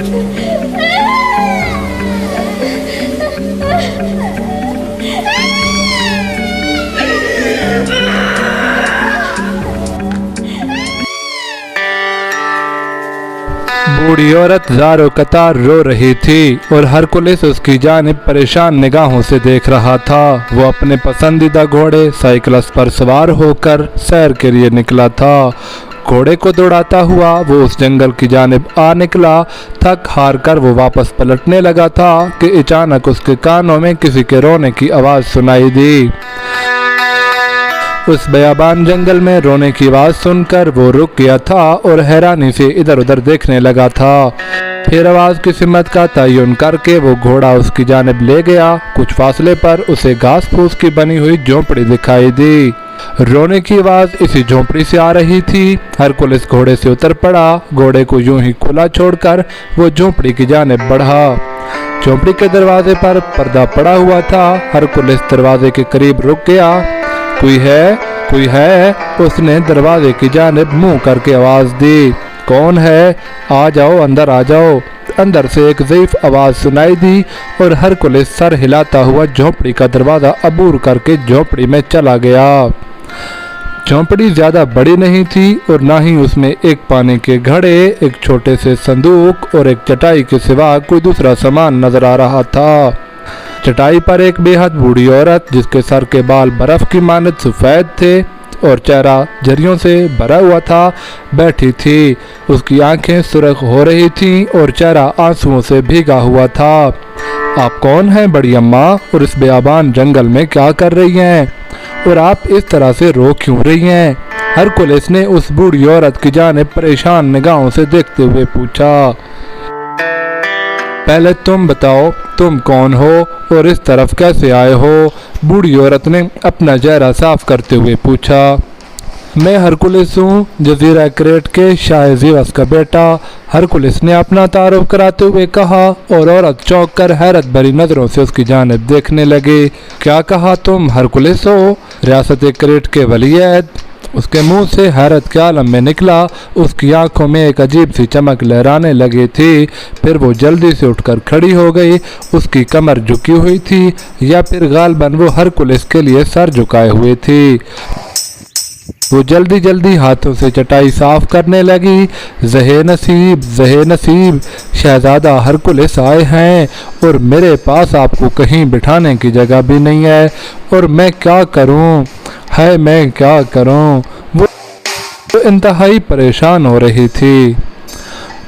बूढ़ी औरत ज़ारो कतार रो रही थी और हरकुलिस उसकी जानिब परेशान निगाहों से देख रहा था। वो अपने पसंदीदा घोड़े साइकिलस पर सवार होकर सैर के लिए निकला था। घोड़े को दौड़ाता हुआ वो उस जंगल की जानिब आ निकला। थक हार कर वो वापस पलटने लगा था कि अचानक उसके कानों में किसी के रोने की आवाज़ सुनाई दी। उस बयाबान जंगल में रोने की आवाज़ सुनकर वो रुक गया था और हैरानी से इधर उधर देखने लगा था। फिर आवाज़ की सिमत का तयन करके वो घोड़ा उसकी जानिब ले गया। कुछ फासले पर उसे घास फूस की बनी हुई झोंपड़ी दिखाई दी। रोने की आवाज़ इसी झोंपड़ी से आ रही थी। हरकुलिस घोड़े से उतर पड़ा। घोड़े को यूं ही खुला छोड़कर वो झोंपड़ी की जानिब बढ़ा। झोंपड़ी के दरवाजे पर पर्दा पड़ा हुआ था। हरकुलिस दरवाजे के करीब रुक गया। कोई है, उसने दरवाजे की जानिब मुंह करके आवाज़ दी। कौन है? आ जाओ, अंदर आ जाओ। अंदर से एक ज़ईफ़ आवाज़ सुनाई दी और हरकुलिस सर हिलाता हुआ झोंपड़ी का दरवाज़ा अबूर करके झोंपड़ी में चला गया। झोंपड़ी ज़्यादा बड़ी नहीं थी और ना ही उसमें एक पानी के घड़े, एक छोटे से संदूक और एक चटाई के सिवा कोई दूसरा सामान नजर आ रहा था। चटाई पर एक बेहद बूढ़ी औरत, जिसके सर के बाल बर्फ की मानद सफ़ेद थे और चेहरा झरियों से भरा हुआ था, बैठी थी। उसकी आंखें सुर्ख हो रही थीं और चेहरा आंसुओं से भीगा हुआ था। आप कौन हैं बड़ी अम्मा, और इस बेआबान जंगल में क्या कर रही हैं, और आप इस तरह से रो क्यों रही हैं? हरकुलिस ने उस बूढ़ी औरत की जानिब परेशान निगाहों से देखते हुए पूछा। पहले तुम बताओ, तुम कौन हो और इस तरफ कैसे आए हो? बूढ़ी औरत ने अपना चेहरा साफ करते हुए पूछा। मैं हरकुलिस हूँ, जजीरा क्रेट के शाह ज़ीवस का बेटा, हरकुलिस ने अपना तारुफ कराते हुए कहा और औरत चौंक कर हैरत भरी नज़रों से उसकी जानिब देखने लगे। क्या कहा तुम हरकुलिस हो? रियासत क्रेट के वलीयद? उसके मुंह से हैरत के आलम में निकला। उसकी आंखों में एक अजीब सी चमक लहराने लगी थी। फिर वो जल्दी से उठकर खड़ी हो गई। उसकी कमर झुकी हुई थी, या फिर गालबन वो हरकुलिस के लिए सर झुकाए हुए थी। वो जल्दी जल्दी हाथों से चटाई साफ करने लगी। ज़हे नसीब, शहजादा हरकुलिस आए हैं और मेरे पास आपको कहीं बिठाने की जगह भी नहीं है, और मैं क्या करूं? वो इंतहाई परेशान हो रही थी।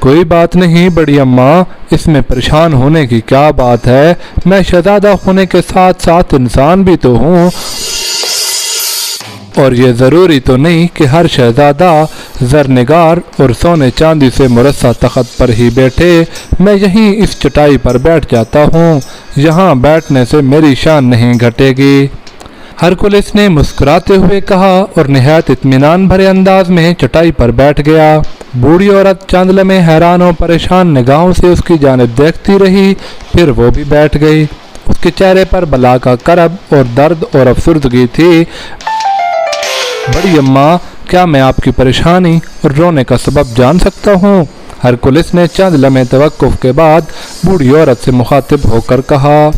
कोई बात नहीं बड़ी अम्मा, इसमें परेशान होने की क्या बात है? मैं शहजादा होने के साथ साथ इंसान भी तो हूँ, और ये ज़रूरी तो नहीं कि हर शहजादा ज़रनिगार और सोने चांदी से मुरस्सा तख्त पर ही बैठे। मैं यहीं इस चटाई पर बैठ जाता हूँ। यहाँ बैठने से मेरी शान नहीं घटेगी। हरकुलिस ने मुस्कुराते हुए कहा और निहायत इत्मीनान भरे अंदाज में चटाई पर बैठ गया। बूढ़ी औरत चंद लम्हे हैरान और परेशान निगाहों से उसकी जानिब देखती रही। फिर वो भी बैठ गई। उसके चेहरे पर बला का करब और दर्द और अफसुर्दगी थी। बड़ी अम्मा, क्या मैं आपकी परेशानी और रोने का सबब जान सकता हूँ? हरकुलिस ने चंद लम्हे तवक्कुफ के बाद बूढ़ी औरत से मुखातिब होकर कहा।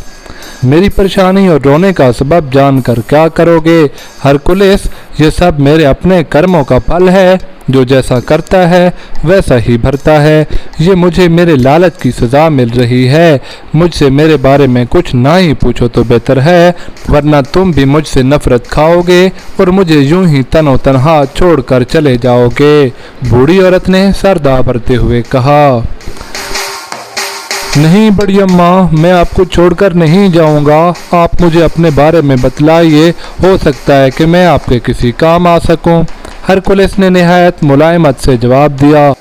मेरी परेशानी और रोने का सबब जानकर क्या करोगे हरकुलिस? ये सब मेरे अपने कर्मों का फल है। जो जैसा करता है वैसा ही भरता है। ये मुझे मेरे लालच की सज़ा मिल रही है। मुझसे मेरे बारे में कुछ ना ही पूछो तो बेहतर है, वरना तुम भी मुझसे नफरत खाओगे और मुझे यूं ही तनो तनहा छोड़कर चले जाओगे। बूढ़ी औरत ने सर दाबरते हुए कहा। नहीं बड़ी अम्मा, मैं आपको छोड़कर नहीं जाऊंगा। आप मुझे अपने बारे में बतलाइए, हो सकता है कि मैं आपके किसी काम आ सकूं। हरकुलिस ने निहायत मुलायमत से जवाब दिया।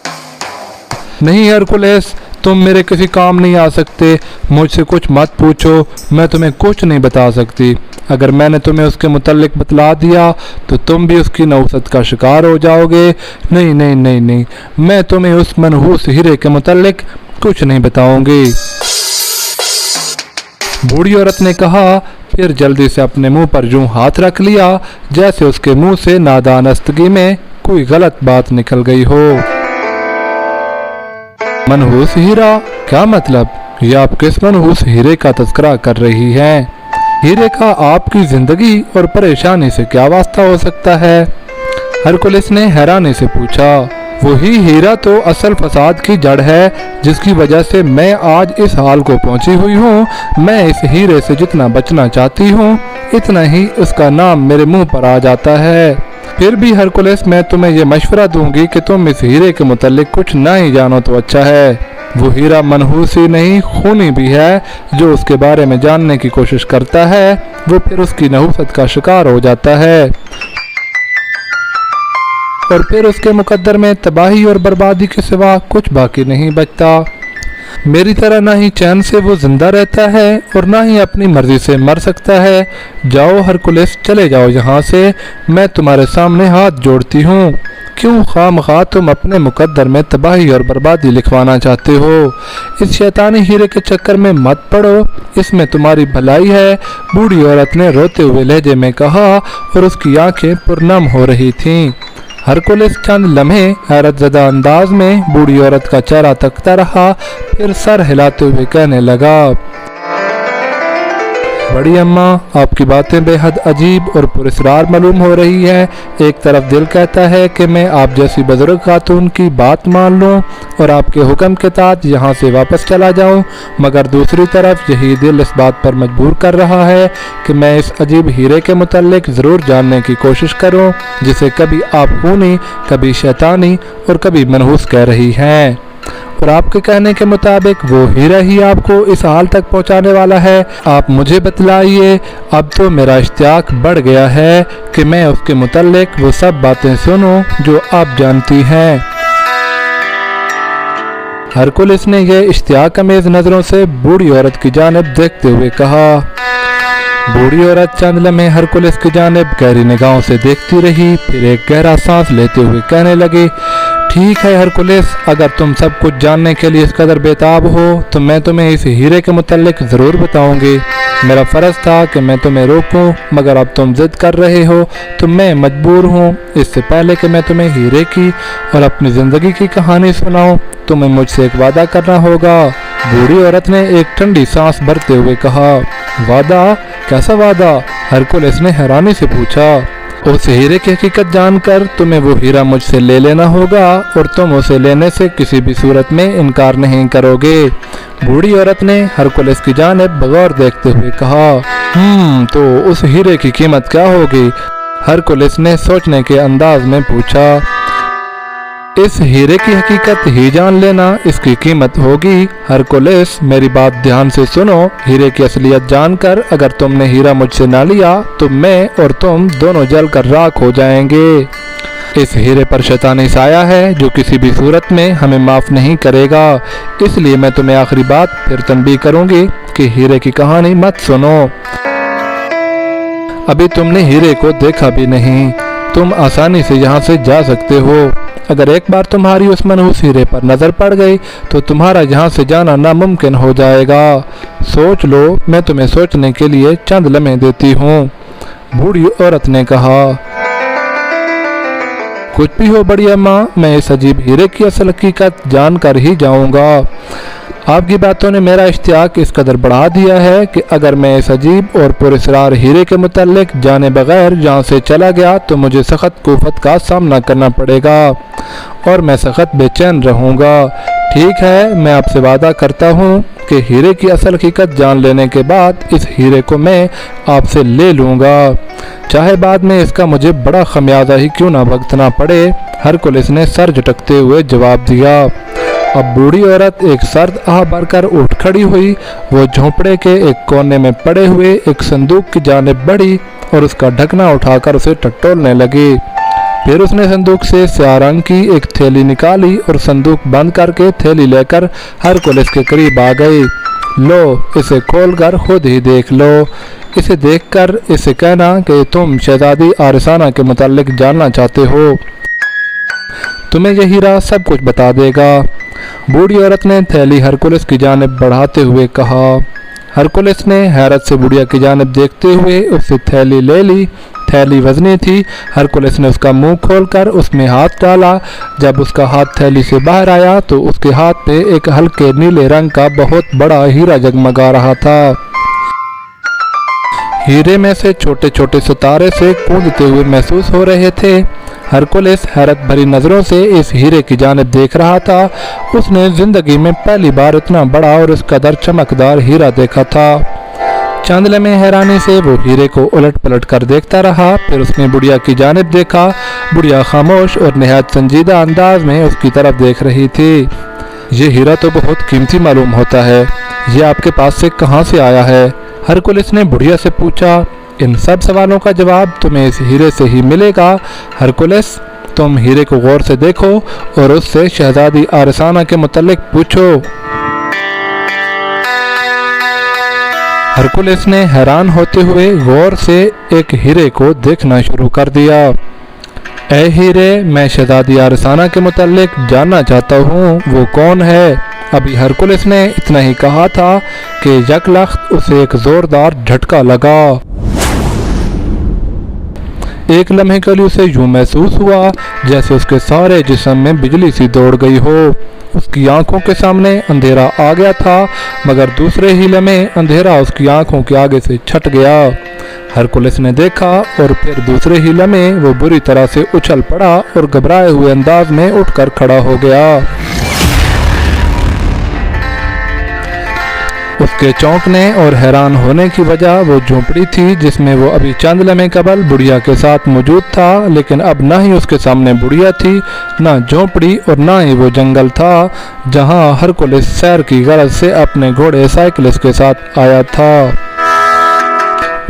नहीं हरकुलिस, तुम मेरे किसी काम नहीं आ सकते। मुझसे कुछ मत पूछो, मैं तुम्हें कुछ नहीं बता सकती। अगर मैंने तुम्हें उसके मुतल्लिक बतला दिया तो तुम भी उसकी नौसत का शिकार हो जाओगे। नहीं नहीं नहीं नहीं, मैं तुम्हें उस मनहूस हीरे के मुतल्लिक कुछ नहीं बताऊंगी। बूढ़ी औरत ने कहा, फिर जल्दी से अपने मुंह पर यूं हाथ रख लिया जैसे उसके मुंह से नादानस्तगी में कोई गलत बात निकल गई हो। मनहूस हीरा? क्या मतलब? ये आप किस मनहूस हीरे का तस्करा कर रही हैं? हीरे का आपकी जिंदगी और परेशानी से क्या वास्ता हो सकता है? हरकुलिस ने हैरानी से पूछा। वही हीरा तो असल फसाद की जड़ है जिसकी वजह से मैं आज इस हाल को पहुंची हुई हूँ। मैं इस हीरे से जितना बचना चाहती हूँ इतना ही उसका नाम मेरे मुंह पर आ जाता है। फिर भी हरकुलिस, मैं तुम्हें ये मशवरा दूंगी कि तुम इस हीरे के मुतालिक कुछ ना ही जानो तो अच्छा है। वो हीरा मनहूस ही नहीं खूनी भी है। जो उसके बारे में जानने की कोशिश करता है वो फिर उसकी नहुसत का शिकार हो जाता है और फिर उसके मुकद्दर में तबाही और बर्बादी के सिवा कुछ बाकी नहीं बचता। मेरी तरह ना ही चैन से वो जिंदा रहता है और ना ही अपनी मर्जी से मर सकता है। जाओ हरकुलिस, चले जाओ यहाँ से। मैं तुम्हारे सामने हाथ जोड़ती हूँ। क्यों खामखा तुम अपने मुकद्दर में तबाही और बर्बादी लिखवाना चाहते हो? इस शैतानी हीरे के चक्कर में मत पड़ो, इसमें तुम्हारी भलाई है। बूढ़ी औरत ने रोते हुए लहजे में कहा और उसकी आंखें पुरनम हो रही थीं। हरकुलिस चंद लम्हे हैरत ज़दा अंदाज में बूढ़ी औरत का चेहरा तकता रहा, फिर सर हिलाते हुए कहने लगा, बड़ी अम्मा, आपकी बातें बेहद अजीब और पुरस्कार मालूम हो रही है। एक तरफ दिल कहता है कि मैं आप जैसी बुजुर्ग खातून की बात मान लूं और आपके हुक्म के तहत यहाँ से वापस चला जाऊं, मगर दूसरी तरफ यही दिल इस बात पर मजबूर कर रहा है कि मैं इस अजीब हीरे के मुताल्लिक ज़रूर जानने की कोशिश करूं जिसे कभी आप खूनी, कभी शैतानी और कभी मनहूस कह रही हैं। और आपके कहने के मुताबिक वो हीरा ही आपको इस हाल तक पहुंचाने वाला है। आप मुझे बतलाइए। अब तो मेरा इश्तियाक बढ़ गया है कि मैं उसके मुताल्लिक वो सब बातें सुनूं जो आप जानती हैं। हरकुलिस ने यह इश्तियाक अमेज नजरों से बूढ़ी औरत की जानिब देखते हुए कहा। बूढ़ी औरत चंद लम्हे हरकुलिस की जानिब गहरी निगाहों से देखती रही, फिर एक गहरा सांस लेते हुए कहने लगी, ठीक है हरकुलिस, अगर तुम सब कुछ जानने के लिए इस कदर बेताब हो तो मैं तुम्हें इस हीरे के मुताल्लिक ज़रूर बताऊंगी। मेरा फ़र्ज़ था कि मैं तुम्हें रोकूं, मगर अब तुम ज़िद कर रहे हो तो मैं मजबूर हूँ। इससे पहले कि मैं तुम्हें हीरे की और अपनी ज़िंदगी की कहानी सुनाऊं, तुम्हें मुझसे एक वादा करना होगा। बूढ़ी औरत ने एक ठंडी सांस भरते हुए कहा। वादा? कैसा वादा? हरकुलिस ने हैरानी से पूछा। उस हीरे की हकीकत जानकर तुम्हें वो हीरा मुझसे ले लेना होगा और तुम उसे लेने से किसी भी सूरत में इनकार नहीं करोगे। बूढ़ी औरत ने हरकुलिस की जानिब बगौर देखते हुए कहा। तो उस हीरे की कीमत क्या होगी? हरकुलिस ने सोचने के अंदाज में पूछा। इस हीरे की हकीकत ही जान लेना, इसकी कीमत होगी। हरकुलिस, मेरी बात ध्यान से सुनो। हीरे की असलियत जानकर अगर तुमने हीरा मुझसे ना लिया तो मैं और तुम दोनों जलकर राख हो जाएंगे। इस हीरे पर शैतानी साया है जो किसी भी सूरत में हमें माफ नहीं करेगा। इसलिए मैं तुम्हें आखिरी बात फिर तंबीह करूंगी कि हीरे की कहानी मत सुनो। अभी तुमने हीरे को देखा भी नहीं। तुम आसानी से यहाँ से जा सकते हो। अगर एक बार तुम्हारी उस मनहूस हीरे पर नजर पड़ गई तो तुम्हारा यहाँ से जाना नामुमकिन हो जाएगा। सोच लो, मैं तुम्हें सोचने के लिए चंद लम्हे देती हूँ। बूढ़ी औरत ने कहा। कुछ भी हो बड़ी अम्मा, मैं इस अजीब हीरे की असल हकीकत जानकर ही जाऊंगा। आपकी बातों ने मेरा इश्तियाक इस कदर बढ़ा दिया है कि अगर मैं इस अजीब और पुरस्कार हीरे के मुताल्लिक जाने बगैर यहाँ से चला गया तो मुझे सख्त कुफत का सामना करना पड़ेगा और मैं सख्त बेचैन रहूँगा। ठीक है, मैं आपसे वादा करता हूँ कि हीरे की असल हकीकत जान लेने के बाद इस हीरे को मैं आपसे ले लूँगा, चाहे बाद में इसका मुझे बड़ा खमियाजा ही क्यों ना भुगतना पड़े। हरकुलिस ने सर झटकते हुए जवाब दिया। अब बूढ़ी औरत एक सर्द आह भरकर उठ खड़ी हुई। वो झोंपड़े के एक कोने में पड़े हुए एक संदूक की जानिब बढ़ी और उसका ढकना उठाकर उसे टटोलने लगी। फिर उसने संदूक से स्याह रंग की एक थैली निकाली और संदूक बंद करके थैली लेकर हरकुलिस के करीब आ गई। लो, इसे खोलकर खुद ही देख लो। इसे देखकर इसे कहना कि तुम शहजादी आरिसाना के मुताल्लिक जानना चाहते हो। तुम्हें यह हीरा सब कुछ बता देगा। बूढ़ी औरत ने थैली हरकुलिस की जानिब बढ़ाते हुए कहा। हरकुलिस ने हैरत से बुढ़िया की जानिब देखते हुए उससे थैली ले ली। थैली वजनी थी। हरकुलिस ने उसका मुंह खोलकर उसमें हाथ डाला। जब उसका हाथ थैली से बाहर आया तो उसके हाथ पे एक हल्के नीले रंग का बहुत बड़ा हीरा जगमगा रहा था। हीरे में से छोटे छोटे सितारे से कूदते हुए महसूस हो रहे थे। हरकुलिस हैरत भरी नजरों से इस हीरे की जानिब देख रहा था। उसने जिंदगी में पहली बार इतना बड़ा और इस कदर चमकदार हीरा देखा था। चंद लम्हे हैरानी से वो हीरे को उलट पलट कर देखता रहा। फिर उसने बुढ़िया की जानिब देखा। बुढ़िया खामोश और निहायत संजीदा अंदाज में उसकी तरफ देख रही थी। ये हीरा तो बहुत कीमती मालूम होता है, ये आपके पास से कहाँ से आया है? हरकुलिस ने बुढ़िया से पूछा। इन सब सवालों का जवाब तुम्हें इस हीरे से ही मिलेगा। हरकुलिस, तुम हीरे को गौर से देखो और उससे शहजादी आरसाना के मुतल्लिक पूछो। हरकुलिस ने हैरान होते हुए गौर से एक हीरे को देखना शुरू कर दिया। ए हीरे, मैं शहजादी आरसाना के मुतल्लिक जानना चाहता हूँ, वो कौन है? अभी हरकुलिस ने इतना ही कहा था कि यकलख्त उसे एक जोरदार झटका लगा। एक लम्हे के लिए उसे यूं महसूस हुआ जैसे उसके सारे जिस्म में बिजली सी दौड़ गई हो। उसकी आंखों के सामने अंधेरा आ गया था, मगर दूसरे ही लम्हे अंधेरा उसकी आंखों के आगे से छट गया। हरकुलिस ने देखा और फिर दूसरे ही लम्हे वो बुरी तरह से उछल पड़ा और घबराए हुए अंदाज में उठकर खड़ा हो गया। उसके चौंकने और हैरान होने की वजह वो झोंपड़ी थी जिसमें वो अभी चंद लम्हे कबल बुढ़िया के साथ मौजूद था, लेकिन अब ना ही उसके सामने बुढ़िया थी, ना झोंपड़ी और ना ही वो जंगल था जहां हरकुलिस सैर की गरज से अपने घोड़े साइकिलिस के साथ आया था।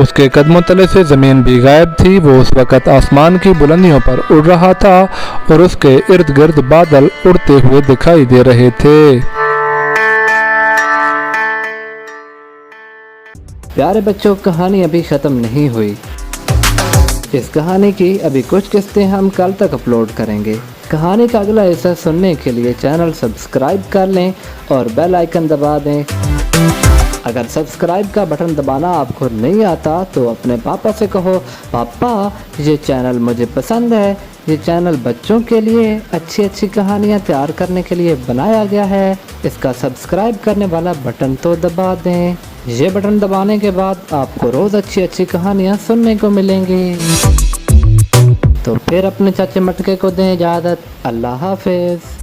उसके कदमों तले से जमीन भी गायब थी। वो उस वक़्त आसमान की बुलंदियों पर उड़ रहा था और उसके इर्द गिर्द बादल उड़ते हुए दिखाई दे रहे थे। प्यारे बच्चों, कहानी अभी ख़त्म नहीं हुई। इस कहानी की अभी कुछ किस्तें हम कल तक अपलोड करेंगे। कहानी का अगला हिस्सा सुनने के लिए चैनल सब्सक्राइब कर लें और बेल आइकन दबा दें। अगर सब्सक्राइब का बटन दबाना आपको नहीं आता तो अपने पापा से कहो, पापा ये चैनल मुझे पसंद है, ये चैनल बच्चों के लिए अच्छी अच्छी कहानियाँ तैयार करने के लिए बनाया गया है, इसका सब्सक्राइब करने वाला बटन तो दबा दें। ये बटन दबाने के बाद आपको रोज़ अच्छी अच्छी कहानियाँ सुनने को मिलेंगी। तो फिर अपने चाचे मटके को दें इजाज़त। अल्लाह हाफिज़।